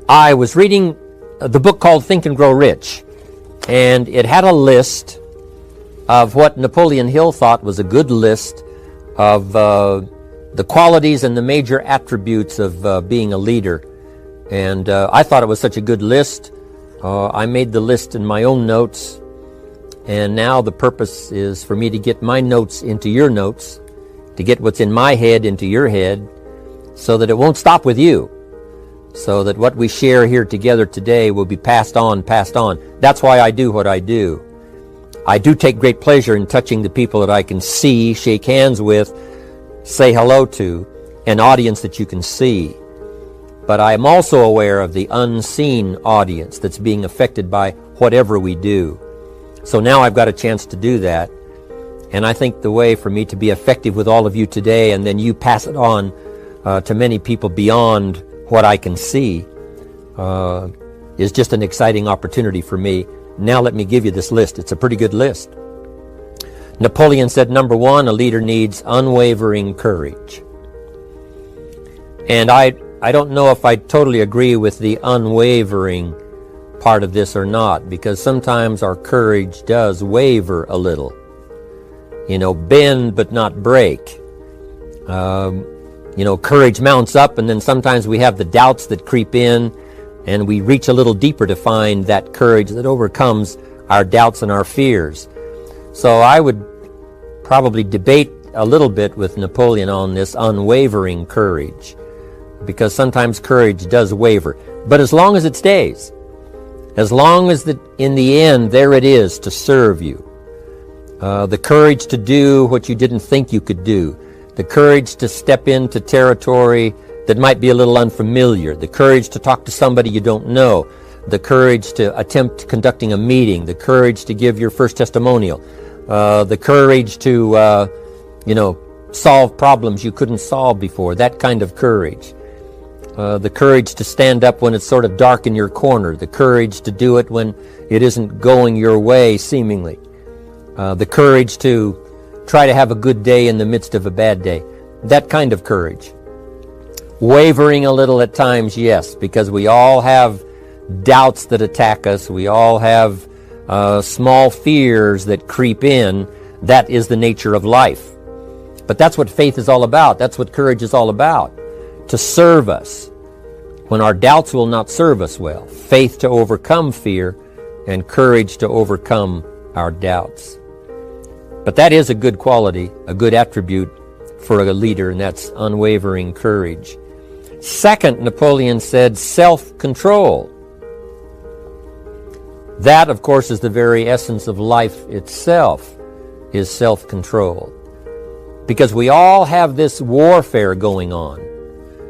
I was reading the book called Think and Grow Rich, and it had a list of what Napoleon Hill thought was a good list of the qualities and the major attributes of being a leader. And I thought it was such a good list. I made the list in my own notes, and now the purpose is for me to get my notes into your notes, to get what's in my head into your head, so that it won't stop with you, so that what we share here together today will be passed on. That's why I do what I do. I do take great pleasure in touching the people that I can see, shake hands with, say hello to, an audience that you can see. But I am also aware of the unseen audience that's being affected by whatever we do. So now I've got a chance to do that. And I think the way for me to be effective with all of you today, and then you pass it on to many people beyond what I can see, is just an exciting opportunity for me. Now let me give you this list. It's a pretty good list. Napoleon said, number one, a leader needs unwavering courage. And I don't know if I totally agree with the unwavering part of this or not, because sometimes our courage does waver a little. Bend but not break. Courage mounts up, and then sometimes we have the doubts that creep in, and we reach a little deeper to find that courage that overcomes our doubts and our fears. So I would probably debate a little bit with Napoleon on this unwavering courage, because sometimes courage does waver. But as long as it stays, as long as in the end there it is to serve you, the courage to do what you didn't think you could do, the courage to step into territory that might be a little unfamiliar, the courage to talk to somebody you don't know, the courage to attempt conducting a meeting, the courage to give your first testimonial, the courage to, solve problems you couldn't solve before, that kind of courage. The courage to stand up when it's sort of dark in your corner, the courage to do it when it isn't going your way, seemingly. The courage to try to have a good day in the midst of a bad day. That kind of courage. Wavering a little at times, yes, because we all have doubts that attack us. We all have small fears that creep in. That is the nature of life. But that's what faith is all about. That's what courage is all about. To serve us when our doubts will not serve us well. Faith to overcome fear, and courage to overcome our doubts. But that is a good quality, a good attribute for a leader, and that's unwavering courage. Second, Napoleon said self-control. That, of course, is the very essence of life itself, is self-control. Because we all have this warfare going on.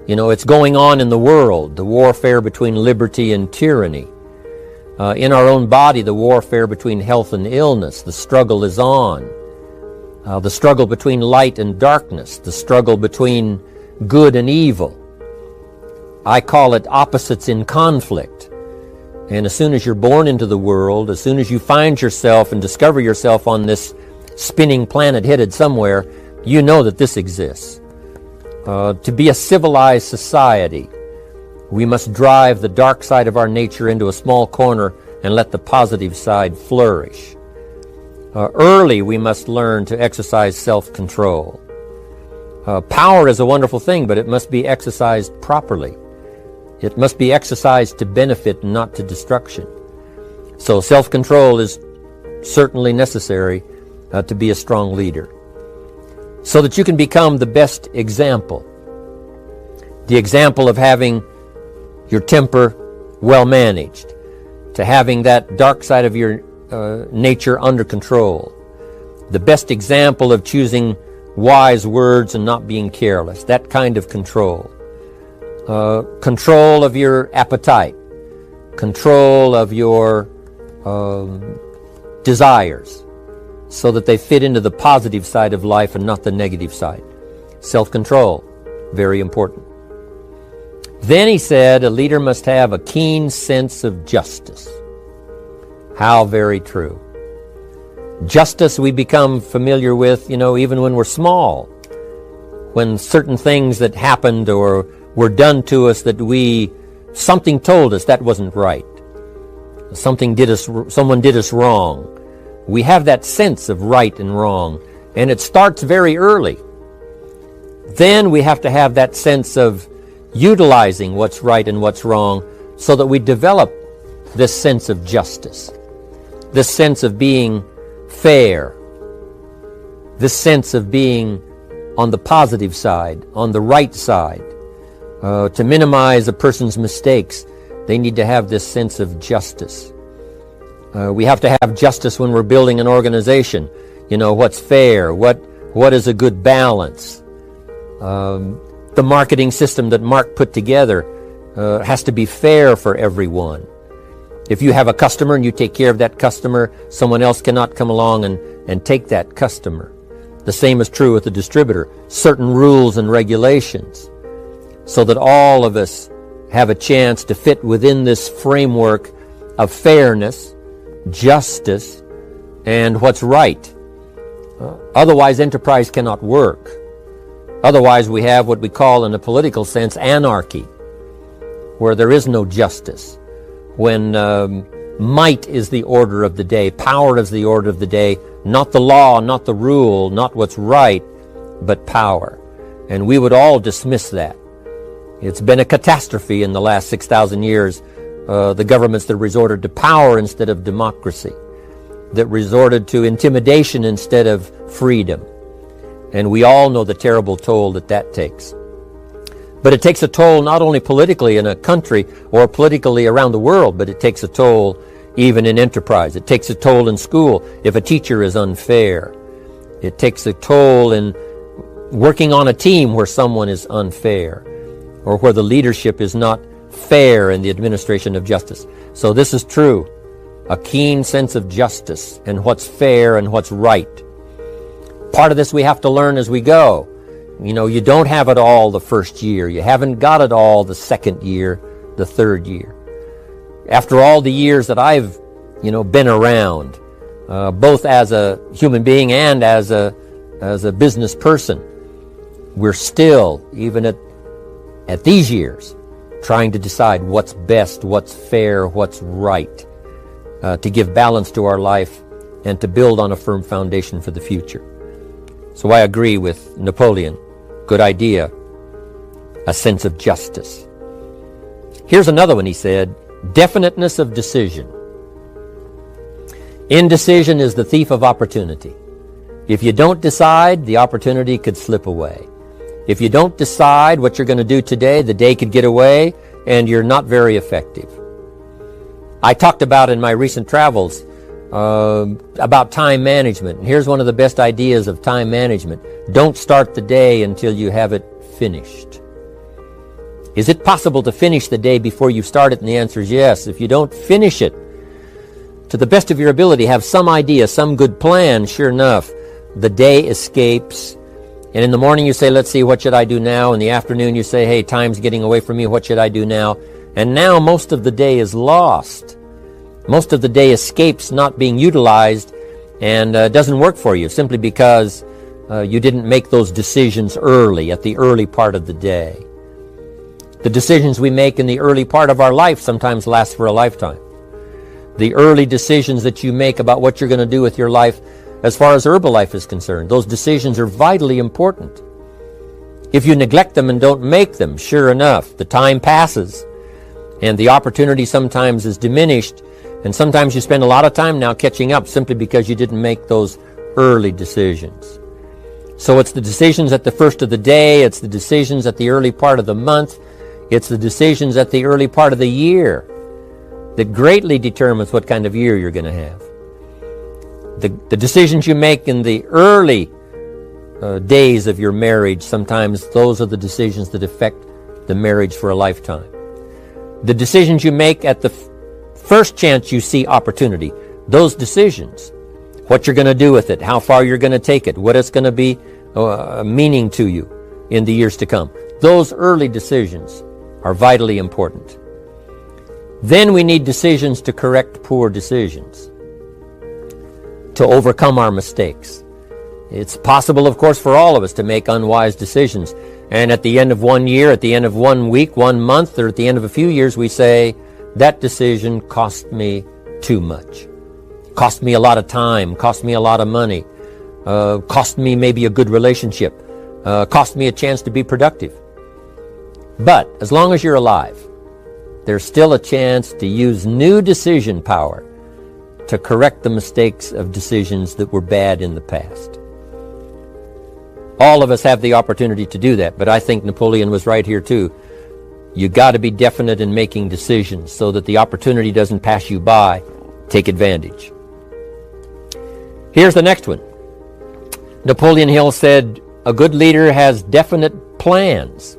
It's going on in the world, the warfare between liberty and tyranny. In our own body, the warfare between health and illness, the struggle is on. The struggle between light and darkness, the struggle between good and evil. I call it opposites in conflict. And as soon as you're born into the world, as soon as you find yourself and discover yourself on this spinning planet headed somewhere, you know that this exists. To be a civilized society, we must drive the dark side of our nature into a small corner and let the positive side flourish. Early, we must learn to exercise self-control. Power is a wonderful thing, but it must be exercised properly. It must be exercised to benefit and not to destruction. So self-control is certainly necessary to be a strong leader, so that you can become the best example. The example of having your temper well managed, to having that dark side of your nature under control. The best example of choosing wise words and not being careless. That kind of control. Control of your appetite. Control of your desires, so that they fit into the positive side of life and not the negative side. Self-control, very important. Then he said, a leader must have a keen sense of justice. How very true. Justice we become familiar with, even when we're small. When certain things that happened or were done to us that we something told us that wasn't right. Someone did us wrong. We have that sense of right and wrong, and it starts very early. Then we have to have that sense of utilizing what's right and what's wrong so that we develop this sense of justice, this sense of being fair, this sense of being on the positive side, on the right side. To minimize a person's mistakes, they need to have this sense of justice. We have to have justice when we're building an organization. You know, what's fair, what is a good balance. The marketing system that Mark put together has to be fair for everyone. If you have a customer and you take care of that customer, someone else cannot come along and take that customer. The same is true with the distributor. Certain rules and regulations so that all of us have a chance to fit within this framework of fairness, justice, and what's right. Otherwise, enterprise cannot work. Otherwise, we have what we call in a political sense anarchy, where there is no justice. When might is the order of the day, power is the order of the day, not the law, not the rule, not what's right, but power. And we would all dismiss that. It's been a catastrophe in the last 6,000 years, the governments that resorted to power instead of democracy, that resorted to intimidation instead of freedom. And we all know the terrible toll that takes. But it takes a toll not only politically in a country or politically around the world, but it takes a toll even in enterprise. It takes a toll in school if a teacher is unfair. It takes a toll in working on a team where someone is unfair or where the leadership is not fair in the administration of justice. So this is true. A keen sense of justice and what's fair and what's right. Part of this we have to learn as we go. You know, you don't have it all the first year. You haven't got it all the second year, the third year. After all the years that I've, been around, both as a human being and as a business person, we're still, even at these years, trying to decide what's best, what's fair, what's right, to give balance to our life and to build on a firm foundation for the future. So I agree with Napoleon. Good idea. A sense of justice. Here's another one, he said. Definiteness of decision. Indecision is the thief of opportunity. If you don't decide, the opportunity could slip away. If you don't decide what you're going to do today, the day could get away and you're not very effective. I talked about in my recent travels about time management. And here's one of the best ideas of time management. Don't start the day until you have it finished. Is it possible to finish the day before you start it? And the answer is yes. If you don't finish it to the best of your ability, have some idea, some good plan, sure enough, the day escapes. And in the morning you say, let's see, what should I do now? In the afternoon you say, hey, time's getting away from me, what should I do now? And now most of the day is lost. Most of the day escapes not being utilized and doesn't work for you simply because you didn't make those decisions early, at the early part of the day. The decisions we make in the early part of our life sometimes last for a lifetime. The early decisions that you make about what you're going to do with your life as far as Herbalife is concerned, those decisions are vitally important. If you neglect them and don't make them, sure enough, the time passes and the opportunity sometimes is diminished, and sometimes you spend a lot of time now catching up simply because you didn't make those early decisions. So it's the decisions at the first of the day, it's the decisions at the early part of the month, it's the decisions at the early part of the year that greatly determines what kind of year you're going to have. The decisions you make in the early days of your marriage, sometimes those are the decisions that affect the marriage for a lifetime. The decisions you make at the first chance you see opportunity, those decisions, what you're going to do with it, how far you're going to take it, what it's going to be meaning to you in the years to come. Those early decisions are vitally important. Then we need decisions to correct poor decisions, to overcome our mistakes. It's possible, of course, for all of us to make unwise decisions. And at the end of 1 year, at the end of 1 week, 1 month, or at the end of a few years, we say, that decision cost me too much. Cost me a lot of time, cost me a lot of money, cost me maybe a good relationship, cost me a chance to be productive. But as long as you're alive, there's still a chance to use new decision power to correct the mistakes of decisions that were bad in the past. All of us have the opportunity to do that, but I think Napoleon was right here too. You got to be definite in making decisions so that the opportunity doesn't pass you by. Take advantage. Here's the next one. Napoleon Hill said, a good leader has definite plans.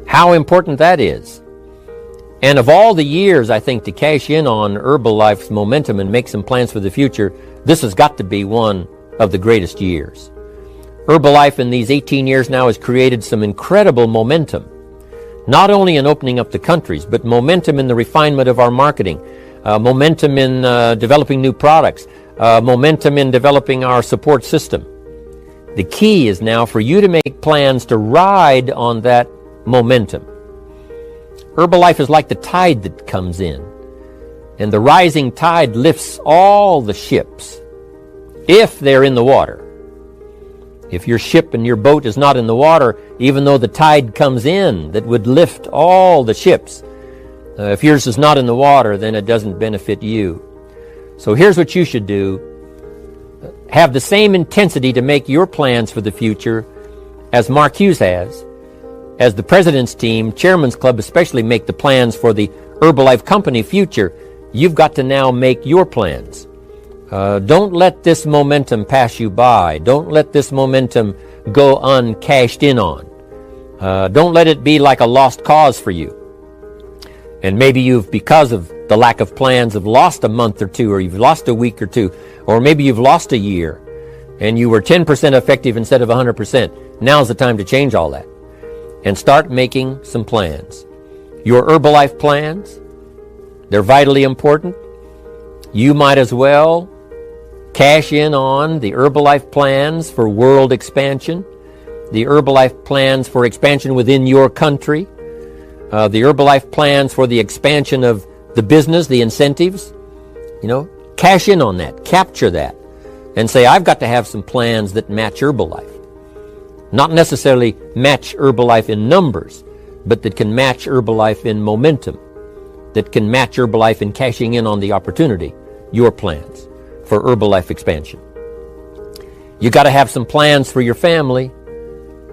How important that is. And of all the years, I think, to cash in on Herbalife's momentum and make some plans for the future, this has got to be one of the greatest years. Herbalife in these 18 years now has created some incredible momentum, not only in opening up the countries, but momentum in the refinement of our marketing, momentum in developing new products, momentum in developing our support system. The key is now for you to make plans to ride on that momentum. Herbalife is like the tide that comes in, and the rising tide lifts all the ships, if they're in the water. If your ship and your boat is not in the water, even though the tide comes in that would lift all the ships, if yours is not in the water, then it doesn't benefit you. So here's what you should do. Have the same intensity to make your plans for the future as Mark Hughes has. As the President's team, Chairman's Club especially, make the plans for the Herbalife Company future, you've got to now make your plans. Don't let this momentum pass you by. Don't let this momentum go uncashed in on. Don't let it be like a lost cause for you. And maybe you've, because of the lack of plans, have lost a month or two, or you've lost a week or two, or maybe you've lost a year, and you were 10% effective instead of 100%. Now's the time to change all that and start making some plans. Your Herbalife plans, they're vitally important. You might as well cash in on the Herbalife plans for world expansion, the Herbalife plans for expansion within your country, the Herbalife plans for the expansion of the business, the incentives. Cash in on that, capture that, and say, I've got to have some plans that match Herbalife. Not necessarily match Herbalife in numbers, but that can match Herbalife in momentum, that can match Herbalife in cashing in on the opportunity, your plans for Herbalife expansion. You got to have some plans for your family,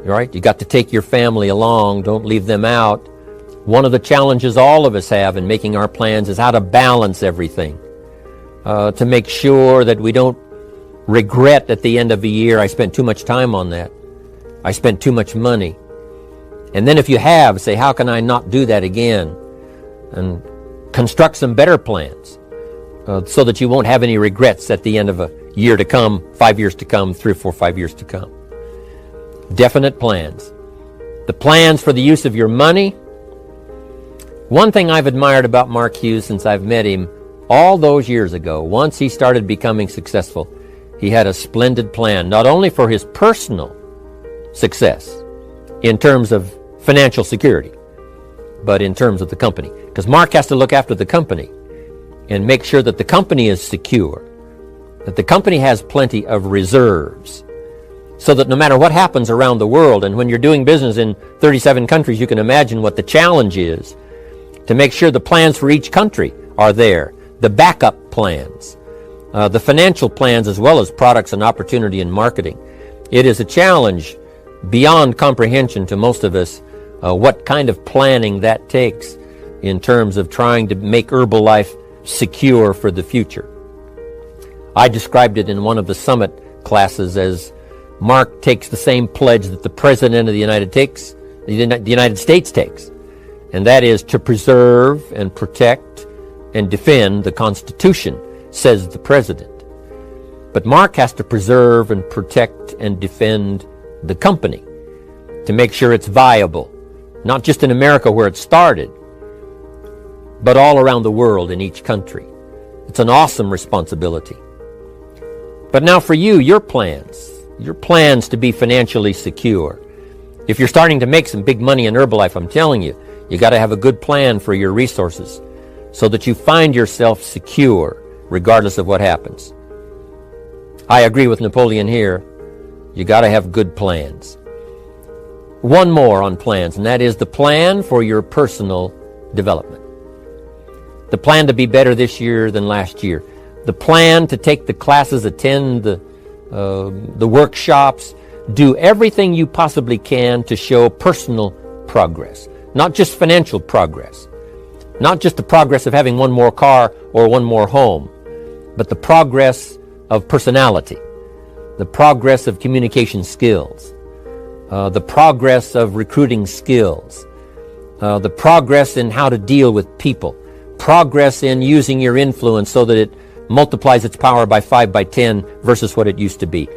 right? You got to take your family along. Don't leave them out. One of the challenges all of us have in making our plans is how to balance everything, to make sure that we don't regret at the end of a year, I spent too much time on that. I spent too much money. And then if you have, say, how can I not do that again? And construct some better plans so that you won't have any regrets at the end of a year to come, 5 years to come, 3 or 4, 5 years to come. Definite plans. The plans for the use of your money. One thing I've admired about Mark Hughes since I've met him all those years ago, once he started becoming successful, he had a splendid plan, not only for his personal success in terms of financial security, but in terms of the company. Because Mark has to look after the company and make sure that the company is secure, that the company has plenty of reserves, so that no matter what happens around the world, and when you're doing business in 37 countries, you can imagine what the challenge is to make sure the plans for each country are there, the backup plans, the financial plans, as well as products and opportunity and marketing. It is a challenge beyond comprehension to most of us, what kind of planning that takes in terms of trying to make Herbalife secure for the future. I described it in one of the summit classes as Mark takes the same pledge that the President of the United States takes, and that is to preserve and protect and defend the Constitution, says the President. But Mark has to preserve and protect and defend the company to make sure it's viable, not just in America where it started, but all around the world in each country. It's an awesome responsibility. But now for you, your plans to be financially secure. If you're starting to make some big money in Herbalife, I'm telling you, you got to have a good plan for your resources so that you find yourself secure regardless of what happens. I agree with Napoleon here. You got to have good plans. One more on plans, and that is the plan for your personal development. The plan to be better this year than last year. The plan to take the classes, attend the workshops, do everything you possibly can to show personal progress. Not just financial progress. Not just the progress of having one more car or one more home, but the progress of personality, the progress of communication skills, the progress of recruiting skills, the progress in how to deal with people, progress in using your influence so that it multiplies its power by 5 by 10 versus what it used to be.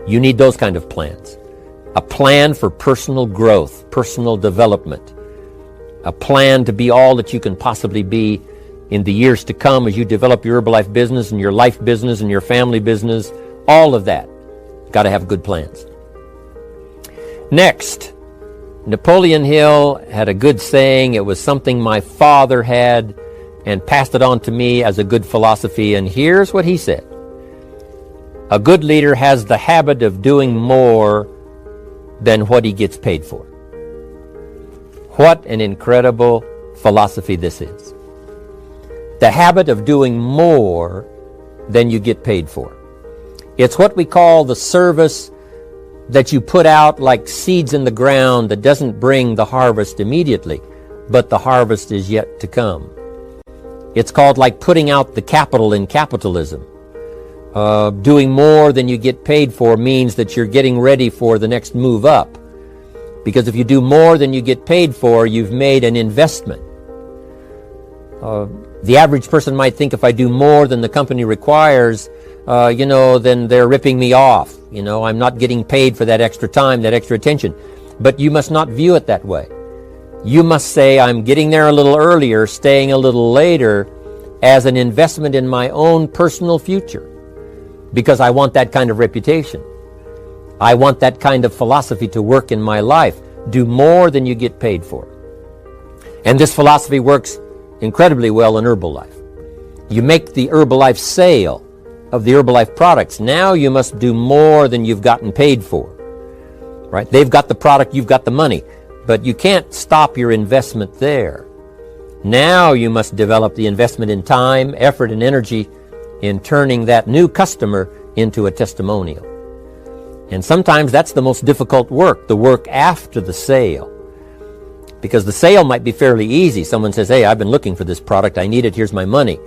You need those kind of plans. A plan for personal growth, personal development. A plan to be all that you can possibly be in the years to come as you develop your Herbalife business and your life business and your family business. All of that. Got to have good plans. Next, Napoleon Hill had a good saying. It was something my father had and passed it on to me as a good philosophy. And here's what he said. A good leader has the habit of doing more than what he gets paid for. What an incredible philosophy this is. The habit of doing more than you get paid for. It's what we call the service that you put out like seeds in the ground that doesn't bring the harvest immediately, but the harvest is yet to come. It's called like putting out the capital in capitalism. Doing more than you get paid for means that you're getting ready for the next move up. Because if you do more than you get paid for, you've made an investment. The average person might think if I do more than the company requires, then they're ripping me off. I'm not getting paid for that extra time, that extra attention. But you must not view it that way. You must say, I'm getting there a little earlier, staying a little later, as an investment in my own personal future. Because I want that kind of reputation. I want that kind of philosophy to work in my life. Do more than you get paid for. And this philosophy works incredibly well in Herbalife. You make the Herbalife sale of the Herbalife products. Now you must do more than you've gotten paid for. Right? They've got the product, you've got the money. But you can't stop your investment there. Now you must develop the investment in time, effort, and energy in turning that new customer into a testimonial. And sometimes that's the most difficult work, the work after the sale. Because the sale might be fairly easy. Someone says, hey, I've been looking for this product, I need it, here's my money.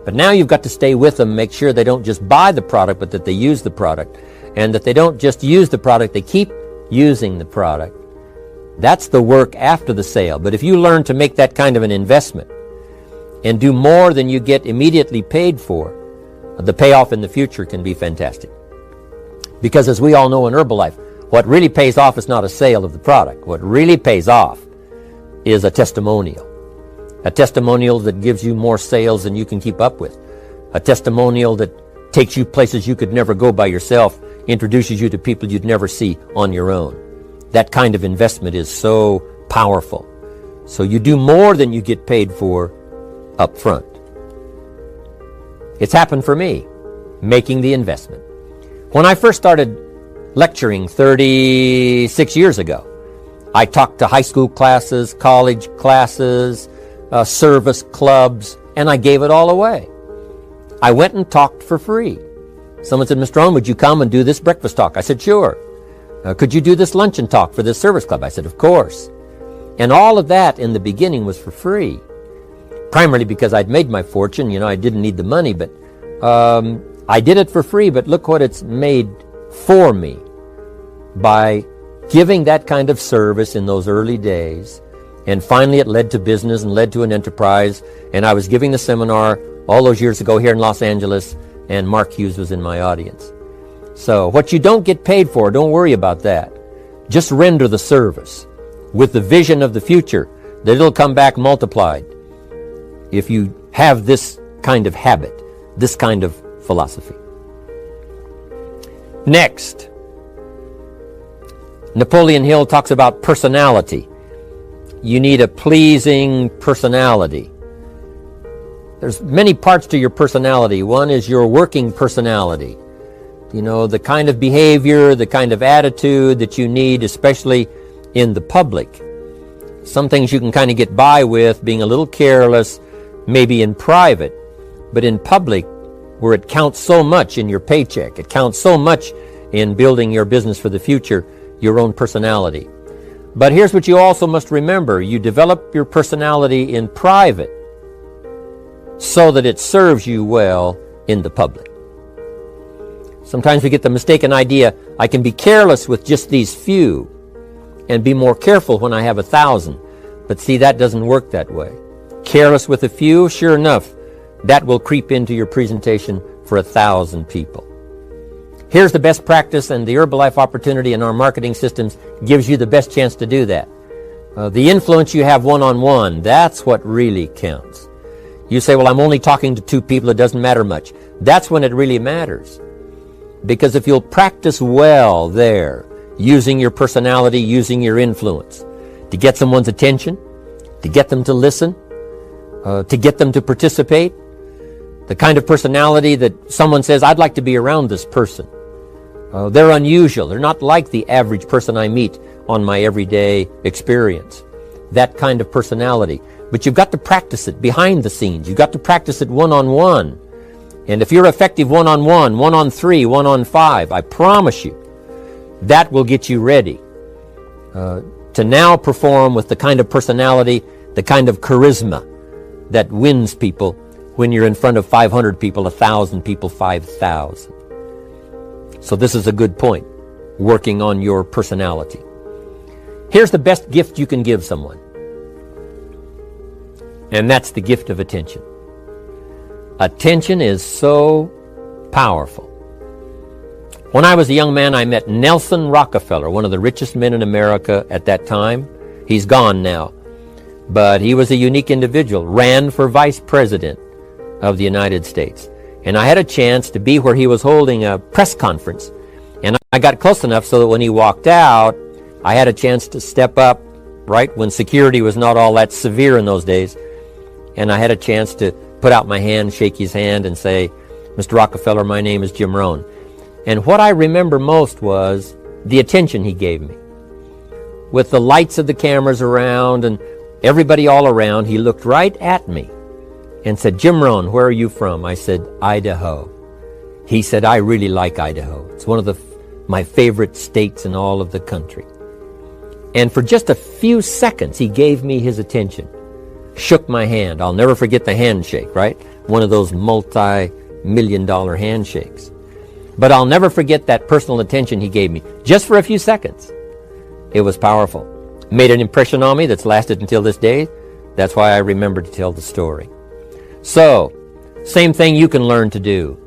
But now you've got to stay with them, make sure they don't just buy the product, but that they use the product. And that they don't just use the product, they keep using the product. That's the work after the sale. But if you learn to make that kind of an investment and do more than you get immediately paid for, the payoff in the future can be fantastic. Because as we all know in Herbalife, what really pays off is not a sale of the product. What really pays off is a testimonial. A testimonial that gives you more sales than you can keep up with. A testimonial that takes you places you could never go by yourself, introduces you to people you'd never see on your own. That kind of investment is so powerful. So you do more than you get paid for up front. It's happened for me, making the investment. When I first started lecturing 36 years ago, I talked to high school classes, college classes, service clubs, and I gave it all away. I went and talked for free. Someone said, Mr. Rohn, would you come and do this breakfast talk? I said, sure. Could you do this luncheon talk for this service club? I said, of course. And all of that in the beginning was for free. Primarily because I'd made my fortune. I didn't need the money, but I did it for free. But look what it's made for me by giving that kind of service in those early days. And finally it led to business and led to an enterprise. And I was giving the seminar all those years ago here in Los Angeles, and Mark Hughes was in my audience. So what you don't get paid for, don't worry about that. Just render the service with the vision of the future that it'll come back multiplied if you have this kind of habit, this kind of philosophy. Next, Napoleon Hill talks about personality. You need a pleasing personality. There's many parts to your personality. One is your working personality. You know, the kind of behavior, the kind of attitude that you need, especially in the public. Some things you can kind of get by with, being a little careless, maybe in private, but in public, where it counts so much in your paycheck, it counts so much in building your business for the future, your own personality. But here's what you also must remember. You develop your personality in private so that it serves you well in the public. Sometimes we get the mistaken idea, I can be careless with just these few and be more careful when I have 1,000. But see, that doesn't work that way. Careless with a few, sure enough, that will creep into your presentation for 1,000 people. Here's the best practice, and the Herbalife opportunity in our marketing systems gives you the best chance to do that. The influence you have one-on-one, that's what really counts. You say, well, I'm only talking to 2 people, it doesn't matter much. That's when it really matters. Because if you'll practice well there, using your personality, using your influence, to get someone's attention, to get them to listen, to get them to participate, the kind of personality that someone says, I'd like to be around this person. They're unusual. They're not like the average person I meet on my everyday experience. That kind of personality. But you've got to practice it behind the scenes. You've got to practice it one-on-one. And if you're effective one-on-one, 1-on-3, 1-on-5, I promise you, that will get you ready to now perform with the kind of personality, the kind of charisma that wins people when you're in front of 500 people, 1,000 people, 5,000. So this is a good point, working on your personality. Here's the best gift you can give someone. And that's the gift of attention. Attention is so powerful. When I was a young man, I met Nelson Rockefeller, one of the richest men in America at that time. He's gone now. But he was a unique individual, ran for vice president of the United States. And I had a chance to be where he was holding a press conference. And I got close enough so that when he walked out, I had a chance to step up, right, when security was not all that severe in those days. And I had a chance to put out my hand, shake his hand, and say, Mr. Rockefeller, my name is Jim Rohn. And what I remember most was the attention he gave me. With the lights of the cameras around and everybody all around, he looked right at me and said, Jim Rohn, where are you from? I said, Idaho. He said, I really like Idaho. It's one of my favorite states in all of the country. And for just a few seconds, he gave me his attention. Shook my hand. I'll never forget the handshake, right? One of those multi-million-dollar handshakes. But I'll never forget that personal attention he gave me, just for a few seconds. It was powerful. Made an impression on me that's lasted until this day. That's why I remember to tell the story. So, same thing you can learn to do.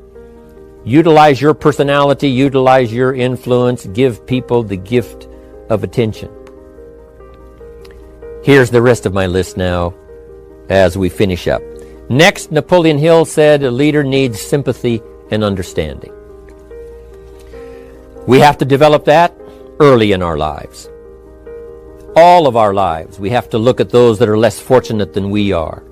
Utilize your personality, utilize your influence, give people the gift of attention. Here's the rest of my list now as we finish up. Next, Napoleon Hill said a leader needs sympathy and understanding. We have to develop that early in our lives. All of our lives, we have to look at those that are less fortunate than we are.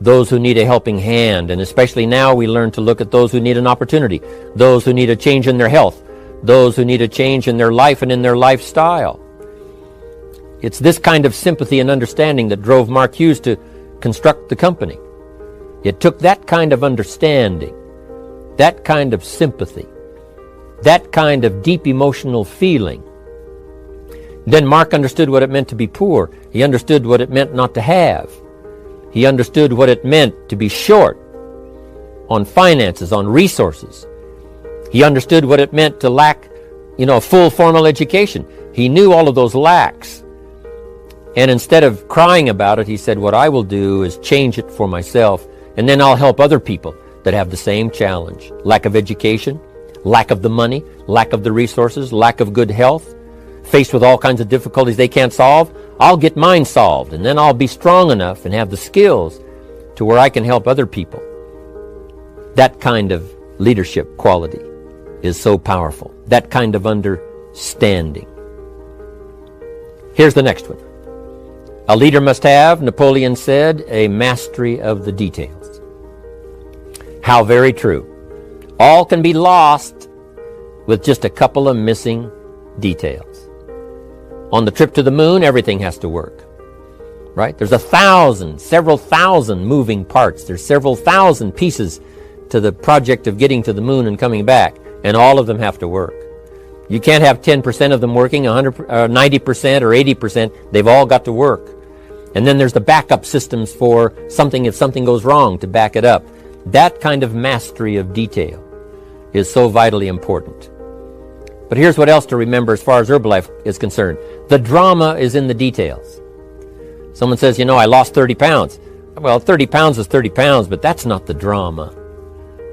Those who need a helping hand, and especially now we learn to look at those who need an opportunity, those who need a change in their health, those who need a change in their life and in their lifestyle. It's this kind of sympathy and understanding that drove Mark Hughes to construct the company. It took that kind of understanding, that kind of sympathy, that kind of deep emotional feeling. Then Mark understood what it meant to be poor. He understood what it meant not to have. He understood what it meant to be short on finances, on resources. He understood what it meant to lack, a full formal education. He knew all of those lacks. And instead of crying about it, he said, what I will do is change it for myself, and then I'll help other people that have the same challenge. Lack of education, lack of the money, lack of the resources, lack of good health, faced with all kinds of difficulties they can't solve. I'll get mine solved, and then I'll be strong enough and have the skills to where I can help other people. That kind of leadership quality is so powerful. That kind of understanding. Here's the next one. A leader must have, Napoleon said, a mastery of the details. How very true. All can be lost with just a couple of missing details. On the trip to the moon, everything has to work. Right? There's several thousand moving parts. There's several thousand pieces to the project of getting to the moon and coming back, and all of them have to work. You can't have 10% of them working, 90% or 80%. They've all got to work. And then there's the backup systems for something if something goes wrong to back it up. That kind of mastery of detail is so vitally important. But here's what else to remember as far as Herbalife is concerned. The drama is in the details. Someone says, I lost 30 pounds. Well, 30 pounds is 30 pounds, but that's not the drama.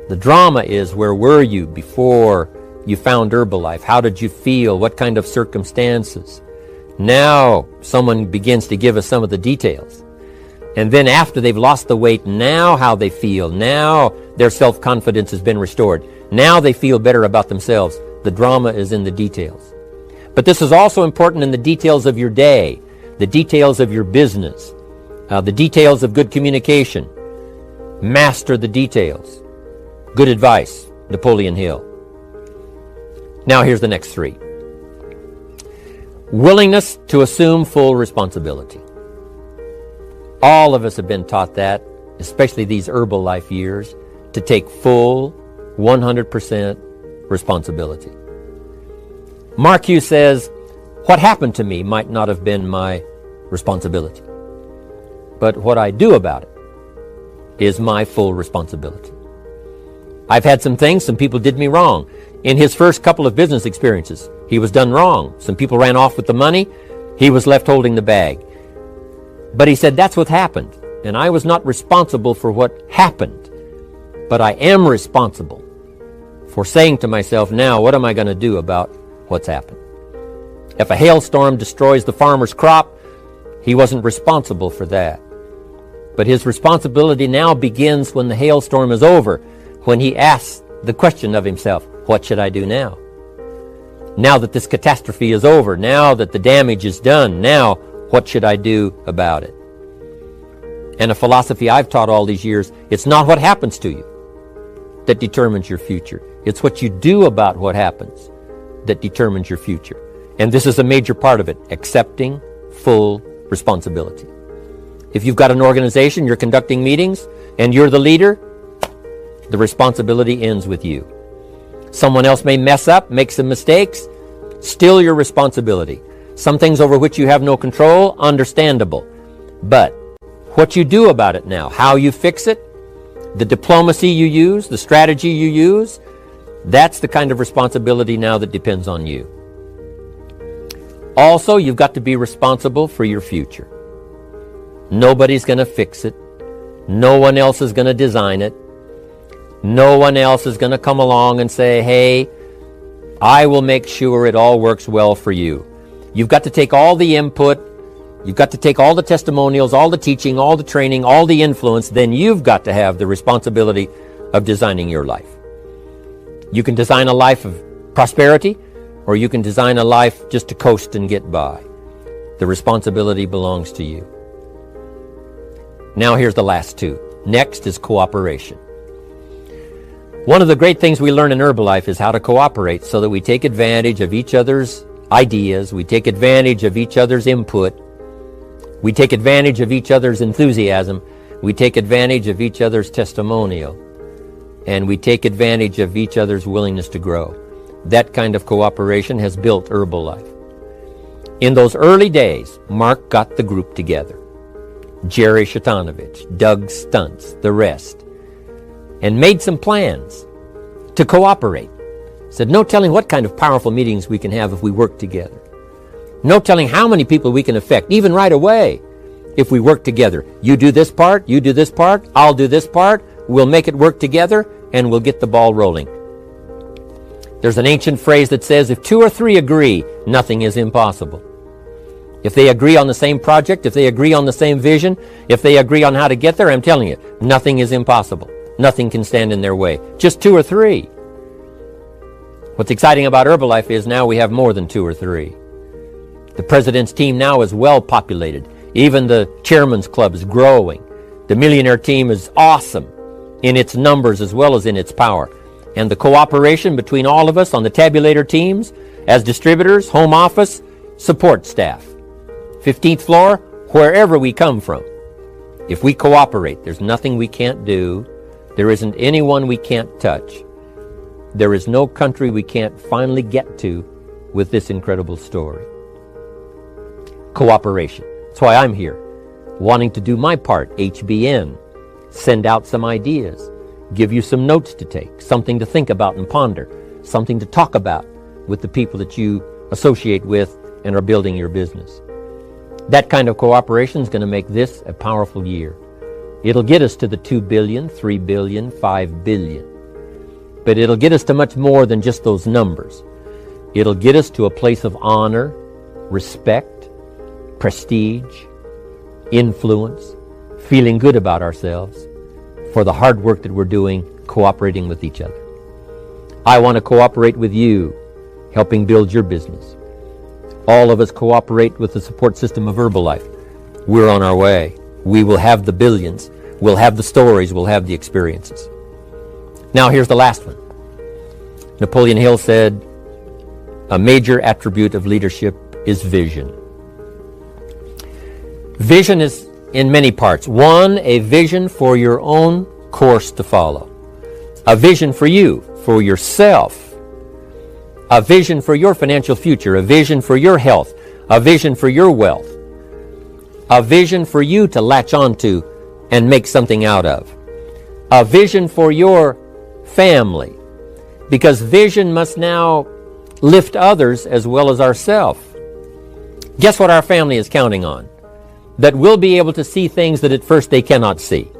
The drama is, where were you before you found Herbalife? How did you feel? What kind of circumstances? Now someone begins to give us some of the details. And then after they've lost the weight, now how they feel. Now their self-confidence has been restored. Now they feel better about themselves. The drama is in the details. But this is also important in the details of your day, the details of your business, the details of good communication. Master the details. Good advice, Napoleon Hill. Now here's the next three. Willingness to assume full responsibility. All of us have been taught that, especially these Herbalife years, to take full 100% responsibility. Mark Hughes says, what happened to me might not have been my responsibility, but what I do about it is my full responsibility. I've had some people did me wrong. In his first couple of business experiences, he was done wrong. Some people ran off with the money. He was left holding the bag. But he said, that's what happened. And I was not responsible for what happened. But I am responsible for saying to myself, now, what am I going to do about what's happened? If a hailstorm destroys the farmer's crop, he wasn't responsible for that. But his responsibility now begins when the hailstorm is over, when he asks the question of himself, what should I do now? Now that this catastrophe is over, now that the damage is done, now what should I do about it? And a philosophy I've taught all these years, it's not what happens to you that determines your future. It's what you do about what happens that determines your future. And this is a major part of it, accepting full responsibility. If you've got an organization, you're conducting meetings, and you're the leader, the responsibility ends with you. Someone else may mess up, make some mistakes, still your responsibility. Some things over which you have no control, understandable. But what you do about it now, how you fix it, the diplomacy you use, the strategy you use, that's the kind of responsibility now that depends on you. Also, you've got to be responsible for your future. Nobody's going to fix it. No one else is going to design it. No one else is going to come along and say, hey, I will make sure it all works well for you. You've got to take all the input. You've got to take all the testimonials, all the teaching, all the training, all the influence. Then you've got to have the responsibility of designing your life. You can design a life of prosperity, or you can design a life just to coast and get by. The responsibility belongs to you. Now here's the last two. Next is cooperation. One of the great things we learn in Herbalife is how to cooperate so that we take advantage of each other's ideas, we take advantage of each other's input, we take advantage of each other's enthusiasm, we take advantage of each other's testimonial, and we take advantage of each other's willingness to grow. That kind of cooperation has built Herbalife. In those early days, Mark got the group together. Jerry Shatanovich, Doug Stuntz, the rest, and made some plans to cooperate. Said, no telling what kind of powerful meetings we can have if we work together. No telling how many people we can affect, even right away, if we work together. You do this part, you do this part, I'll do this part, we'll make it work together, and we'll get the ball rolling. There's an ancient phrase that says, if two or three agree, nothing is impossible. If they agree on the same project, if they agree on the same vision, if they agree on how to get there, I'm telling you, nothing is impossible. Nothing can stand in their way. Just two or three. What's exciting about Herbalife is now we have more than two or three. The president's team now is well populated. Even the chairman's club is growing. The millionaire team is awesome in its numbers as well as in its power. And the cooperation between all of us on the tabulator teams, as distributors, home office, support staff, 15th floor, wherever we come from. If we cooperate, there's nothing we can't do. There isn't anyone we can't touch. There is no country we can't finally get to with this incredible story. Cooperation. That's why I'm here, wanting to do my part, HBN, send out some ideas, give you some notes to take, something to think about and ponder, something to talk about with the people that you associate with and are building your business. That kind of cooperation is going to make this a powerful year. It'll get us to the 2 billion, 3 billion, 5 billion. But it'll get us to much more than just those numbers. It'll get us to a place of honor, respect, prestige, influence, feeling good about ourselves for the hard work that we're doing, cooperating with each other. I want to cooperate with you, helping build your business. All of us cooperate with the support system of Herbalife. We're on our way. We will have the billions. We'll have the stories. We'll have the experiences. Now here's the last one. Napoleon Hill said, a major attribute of leadership is vision. Vision is in many parts. One, a vision for your own course to follow. A vision for you, for yourself. A vision for your financial future. A vision for your health. A vision for your wealth. A vision for you to latch onto and make something out of. A vision for your family. Because vision must now lift others as well as ourselves. Guess what our family is counting on? That we'll be able to see things that at first they cannot see.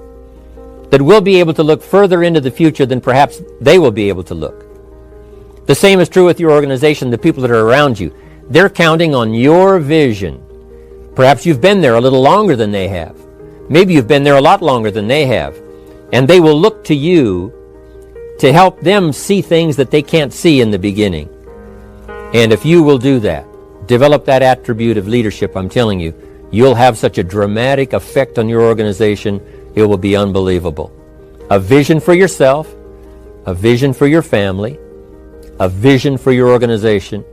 That we'll be able to look further into the future than perhaps they will be able to look. The same is true with your organization, the people that are around you. They're counting on your vision. Perhaps you've been there a little longer than they have. Maybe you've been there a lot longer than they have. And they will look to you to help them see things that they can't see in the beginning. And if you will do that, develop that attribute of leadership, I'm telling you, you'll have such a dramatic effect on your organization, it will be unbelievable. A vision for yourself, a vision for your family, a vision for your organization,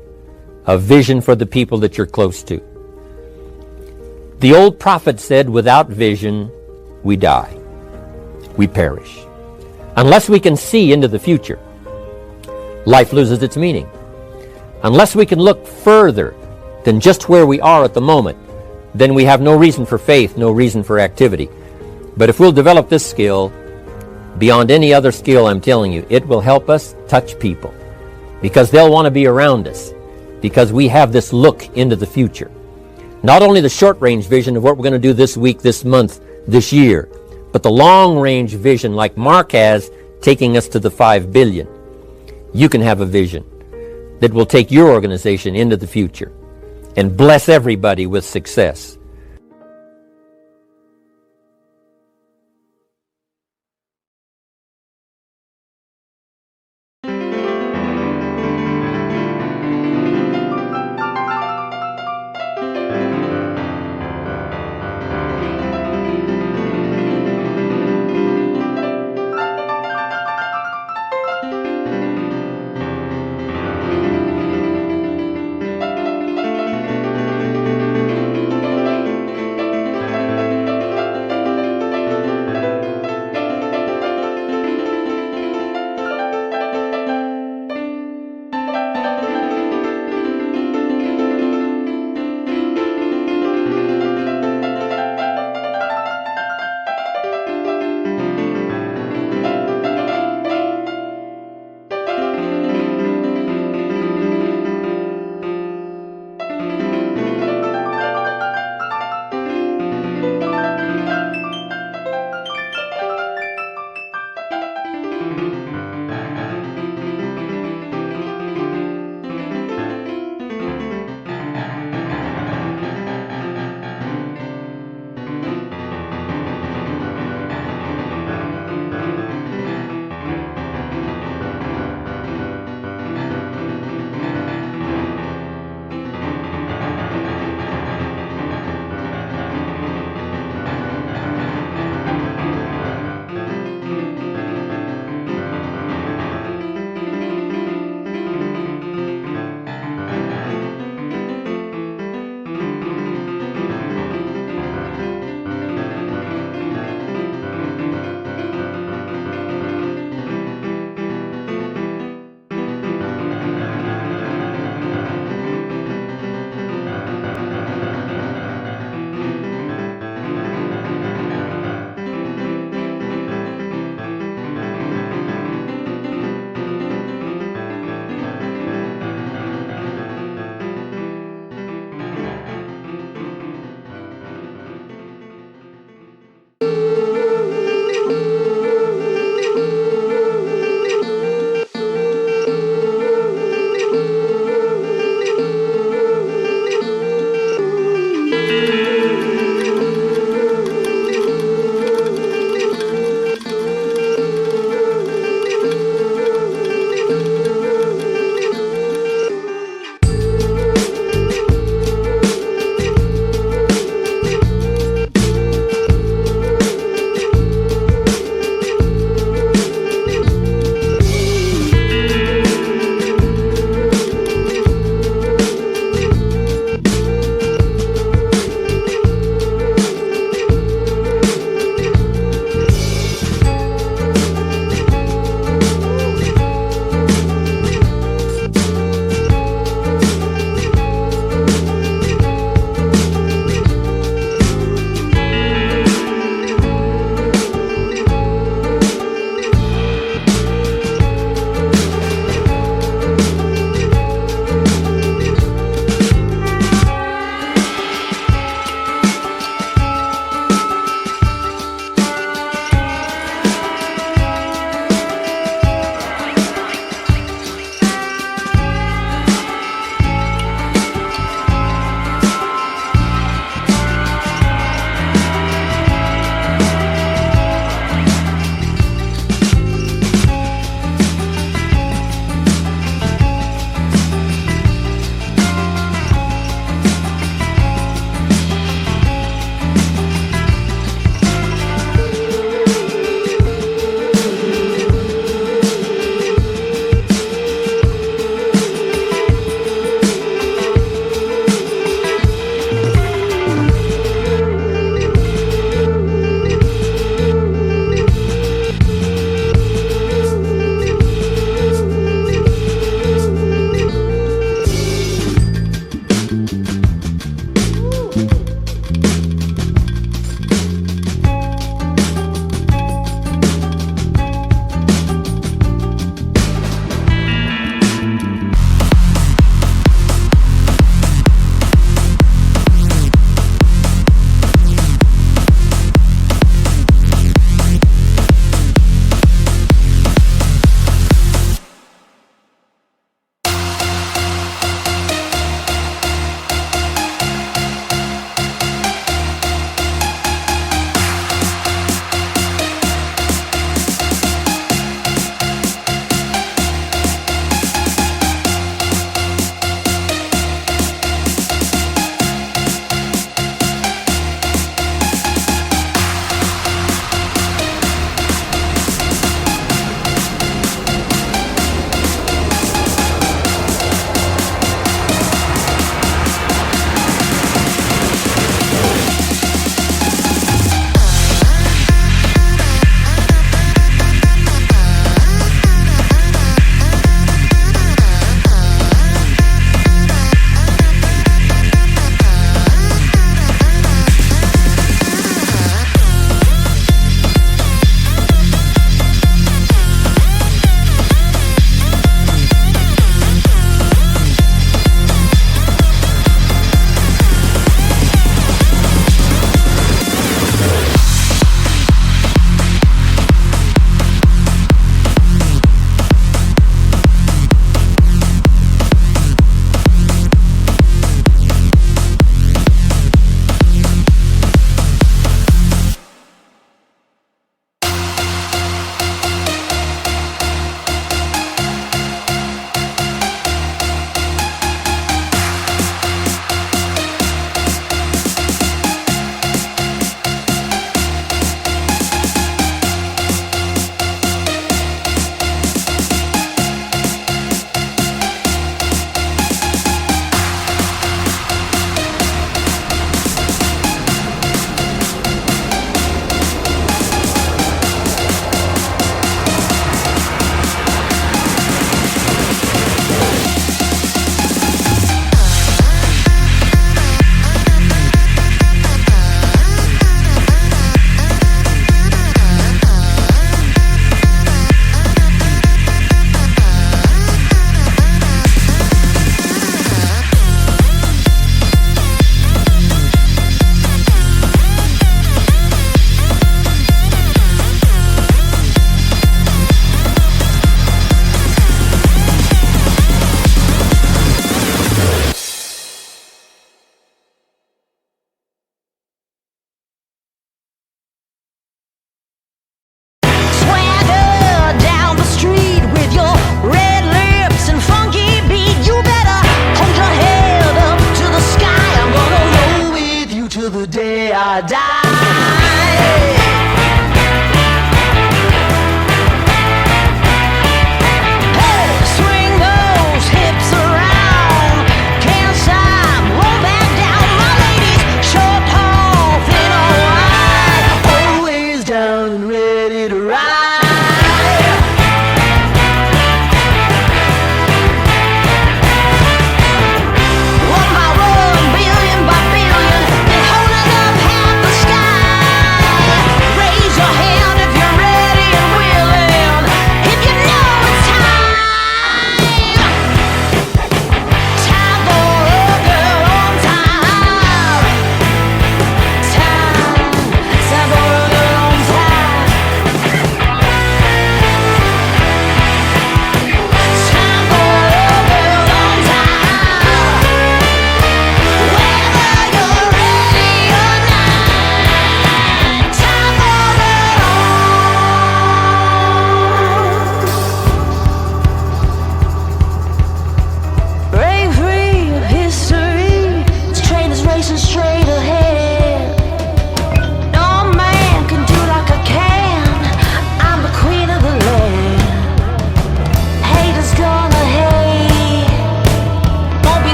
a vision for the people that you're close to. The old prophet said, without vision, we die. We perish. Unless we can see into the future, life loses its meaning. Unless we can look further than just where we are at the moment, then we have no reason for faith, no reason for activity. But if we'll develop this skill, beyond any other skill, I'm telling you, it will help us touch people. Because they'll want to be around us. Because we have this look into the future. Not only the short-range vision of what we're going to do this week, this month, this year, but the long-range vision like Mark has, taking us to the 5 billion. You can have a vision that will take your organization into the future and bless everybody with success.